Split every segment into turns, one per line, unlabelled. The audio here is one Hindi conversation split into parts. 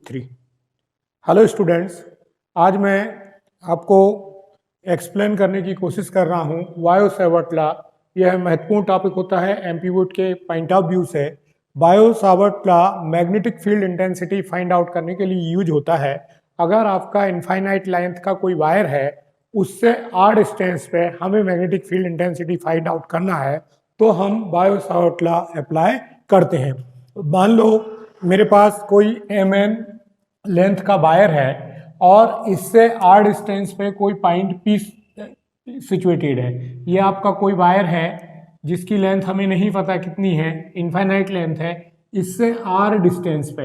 3। हेलो स्टूडेंट्स, आज मैं आपको एक्सप्लेन करने की कोशिश कर रहा हूँ बायो-सावर्ट लॉ। यह महत्वपूर्ण टॉपिक होता है एमपीबोर्ड के पॉइंट ऑफ व्यू से। Biot-Savart law magnetic field intensity find out करने के लिए यूज होता है। अगर आपका इनफाइनाइट लेंथ का कोई वायर है, उससे आर डिस्टेंस पे हमें magnetic field intensity find out करना है, तो हम बायो-सावर्ट लॉ अप्लाई करते हैं। मान लो मेरे पास कोई mn लेंथ का वायर है और इससे आर डिस्टेंस पे कोई पॉइंट पी सिचुएटेड है। ये आपका कोई वायर है जिसकी लेंथ हमें नहीं पता कितनी है, इनफाइनाइट लेंथ है। इससे आर डिस्टेंस पे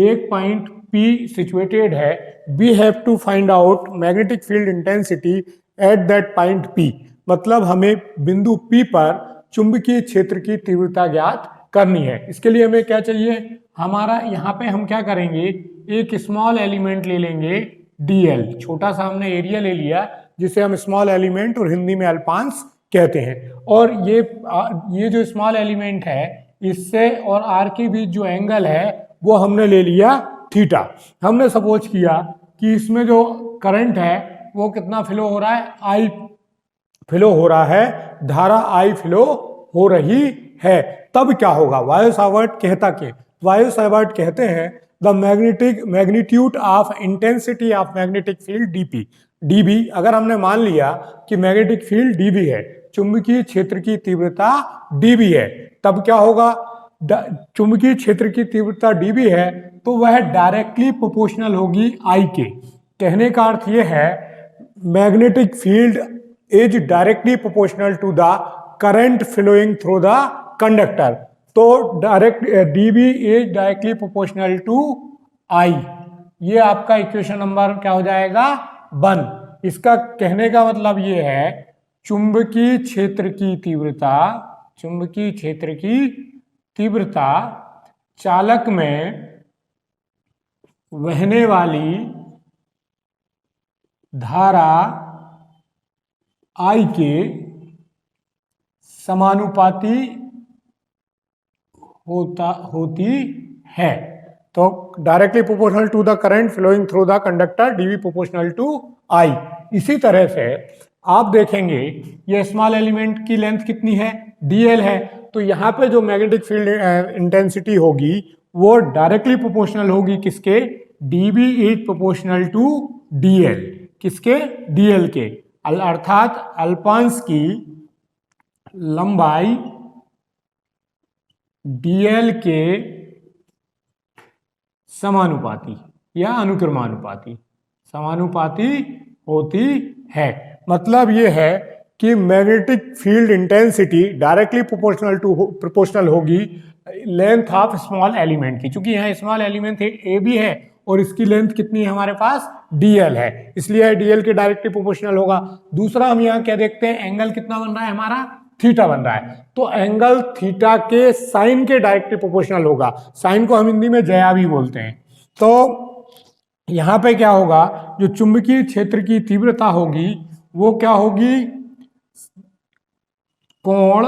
एक पॉइंट पी सिचुएटेड है। We have to find out magnetic field intensity at that point P. मतलब हमें बिंदु पी पर चुंबकीय क्षेत्र की तीव्रता ज्ञात करनी है। इसके लिए हमें क्या चाहिए, हमारा यहाँ पे हम क्या करेंगे, एक स्मॉल एलिमेंट ले लेंगे dl, छोटा सा हमने एरिया ले लिया जिसे हम स्मॉल एलिमेंट और हिंदी में अल्पांश कहते हैं। और ये जो स्मॉल एलिमेंट है, इससे और r के बीच जो एंगल है वो हमने ले लिया थीटा। हमने सपोज किया कि इसमें जो करंट है वो कितना फ्लो हो रहा है, I फ्लो हो रहा है, धारा I फ्लो हो रही है। तब क्या होगा, बायो-सावर्ट कहते हैं the magnitude of intensity of magnetic field dB। अगर हमने मान लिया कि मैग्नेटिक फील्ड dB है, चुंबकीय क्षेत्र की तीव्रता dB है, तब क्या होगा, चुंबकीय क्षेत्र की तीव्रता dB है तो वह डायरेक्टली प्रोपोर्शनल होगी I के। कहने का अर्थ यह है magnetic field is directly proportional to the current flowing through the conductor. तो direct dB is directly proportional to I। ये आपका इक्वेशन नंबर क्या हो जाएगा, 1। इसका कहने का मतलब ये है चुंबकीय क्षेत्र की तीव्रता चालक में बहने वाली धारा I के समानुपाती होती है। तो directly proportional to the current flowing through the conductor dB proportional to I। इसी तरह से आप देखेंगे ये स्मॉल एलिमेंट की लेंथ कितनी है, dl है, तो यहाँ पे जो मैग्नेटिक फील्ड इंटेंसिटी होगी वो डायरेक्टली प्रोपोर्शनल होगी किसके, dB is proportional to dl। किसके, dl के। अर्थात अल्पांश की लंबाई dl के समानुपाती या समानुपाती होती है। मतलब ये है कि magnetic field intensity directly proportional होगी लेंथ ऑफ स्मॉल एलिमेंट की। चूंकि यहाँ स्मॉल एलिमेंट ए बी है और इसकी लेंथ कितनी है हमारे पास, dl है, इसलिए dl के डायरेक्टली प्रोपोर्शनल होगा। दूसरा हम यहाँ क्या देखते हैं, एंगल कितना बन रहा है हमारा, थीटा बन रहा है, तो एंगल थीटा के साइन के डायरेक्टली प्रोपोर्शनल होगा। साइन को हम हिंदी में ज्या भी बोलते हैं। तो यहाँ पे क्या होगा, जो चुंबकीय क्षेत्र की तीव्रता होगी वो क्या होगी, कोण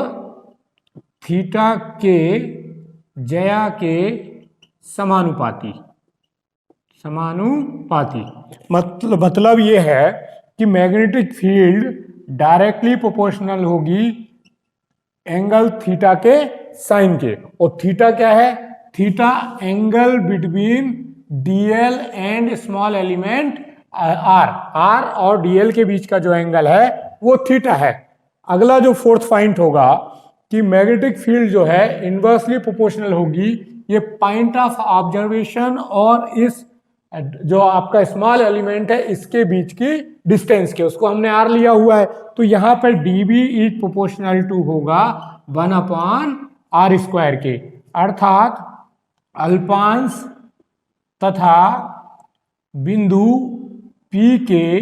थीटा के ज्या के समानुपाती। मतलब ये है कि मैग्नेटिक फील्ड डायरेक्टली प्रोपोर्शनल होगी एंगल थीटा के साइन के। और थीटा क्या है, theta angle between dl and small element r और dl के बीच का जो एंगल है वो थीटा है। अगला जो फोर्थ पॉइंट होगा कि मैग्नेटिक फील्ड जो है इनवर्सली प्रोपोर्शनल होगी ये पॉइंट ऑफ ऑब्जर्वेशन और इस जो आपका स्मॉल एलिमेंट है इसके बीच की डिस्टेंस के, उसको हमने r लिया हुआ है, तो यहाँ पर dB इज प्रोपोर्शनल टू होगा 1/r² के। अर्थात अल्पांश तथा बिंदु P के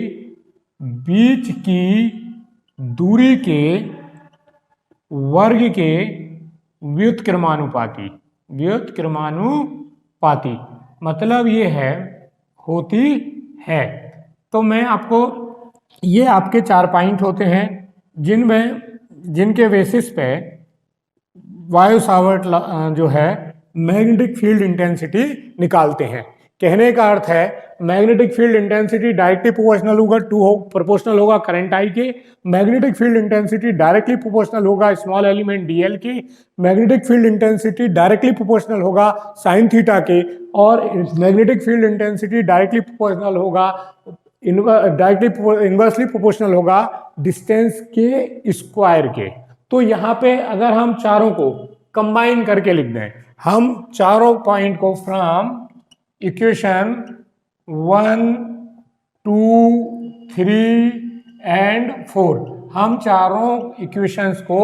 बीच की दूरी के वर्ग के व्युत्क्रमानुपाती। मतलब ये है होती है। तो मैं आपको, ये आपके 4 पॉइंट होते हैं जिनके बेसिस पे बायो-सावर्ट जो है मैग्नेटिक फील्ड इंटेंसिटी निकालते हैं। कहने का अर्थ है magnetic field intensity directly proportional होगा प्रोपोर्शनल होगा करंट आई के। Magnetic field intensity directly proportional होगा स्मॉल एलिमेंट डीएल के। Magnetic field intensity directly proportional होगा साइन थीटा के। और magnetic field intensity directly proportional होगा इनवर्सली प्रोपोर्शनल होगा डिस्टेंस के स्क्वायर के। तो यहाँ पे अगर हम चारों को कंबाइन करके लिख दें, हम चारों पॉइंट को फ्रॉम इक्वेशन 1, 2, 3 एंड 4 हम चारों इक्वेशंस को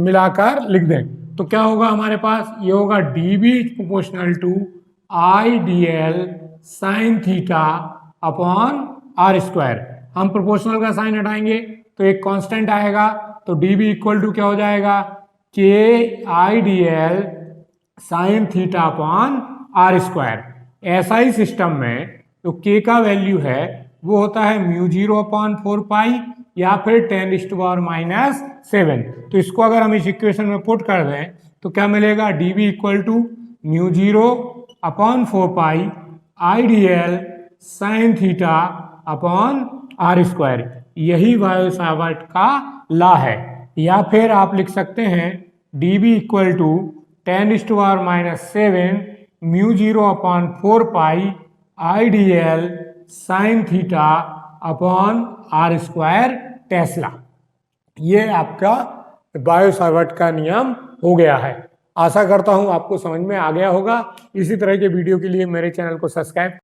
मिलाकर लिख दें तो क्या होगा हमारे पास, ये होगा dB proportional to I D L sine theta upon R square. हम प्रोपोर्शनल का साइन हटाएंगे तो एक कांस्टेंट आएगा, तो dB इक्वल टू क्या हो जाएगा, K I D L sine theta upon R square. ऐसा ही सिस्टम में तो k का वैल्यू है वो होता है μ0 अपॉन 4 पाई या फिर 10⁻⁷। तो इसको अगर हम इस इक्वेशन में पुट कर दें तो क्या मिलेगा, dB equal to μ0 upon 4 pi I D L sine theta upon R square. यही बायो सावर्ट का लॉ है। या फिर आप लिख सकते हैं dB equal to 10⁻⁷ μ0 upon 4 pi I D L sine theta upon R square tesla. ये आपका बायो सावर्ट का नियम हो गया है। आशा करता हूं आपको समझ में आ गया होगा। इसी तरह के वीडियो के लिए मेरे चैनल को सब्सक्राइब